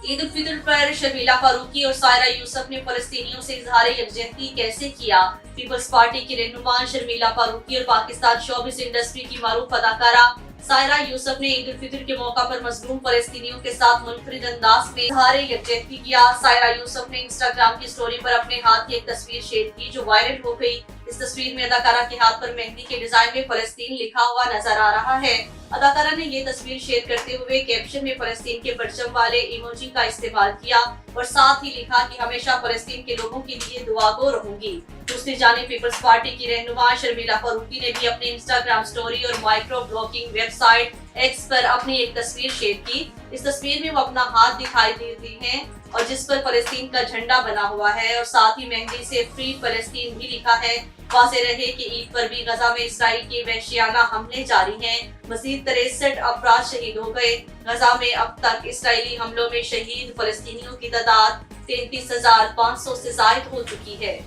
ईद उल फितर पर शर्मिला फारूकी और सायरा यूसुफ ने फलस्तीनियों से इजहार यकजहती कैसे किया। पीपल्स पार्टी की रहनुमा शर्मिला फारूकी और पाकिस्तान शोबिस इंडस्ट्री की मारूफ अदाकारा सायरा यूसुफ ने ईद उल फितर के मौका पर मजलूम फलस्तीनियों के साथ मुनफरिद अंदाज में इजहार यकजहती किया। सायरा यूसुफ ने इंस्टाग्राम की स्टोरी पर अपने हाथ की एक तस्वीर शेयर की जो वायरल हो गई। इस तस्वीर में अदाकारा के हाथ पर मेहंदी के डिजाइन में फलस्तीन लिखा हुआ नजर आ रहा है। अदाकारा ने ये तस्वीर शेयर करते हुए कैप्शन में फलस्तीन के परचम वाले इमोजी का इस्तेमाल किया और साथ ही लिखा कि हमेशा फलस्तीन के लोगों के लिए दुआगो रहूंगी। दूसरी जानिब पीपल्स पार्टी की रहनुमा शर्मिला फारूकी ने भी अपने इंस्टाग्राम स्टोरी और माइक्रो ब्लॉगिंग वेबसाइट एक्स पर अपनी एक तस्वीर शेयर की। इस तस्वीर में वो अपना हाथ दिखाई देती हैं और जिस पर फलस्तीन का झंडा बना हुआ है और साथ ही मेहंदी से फ्री फलस्तीन भी लिखा है। वाज़ेह रहे कि ईद पर भी गजा में इसराइल के वहशियाना हमले जारी हैं। मजीद 63 अफराद शहीद हो गए। गजा में अब तक इसराइली हमलों में शहीद फलस्तीनियों की तादाद 33,500 से जायद हो चुकी है।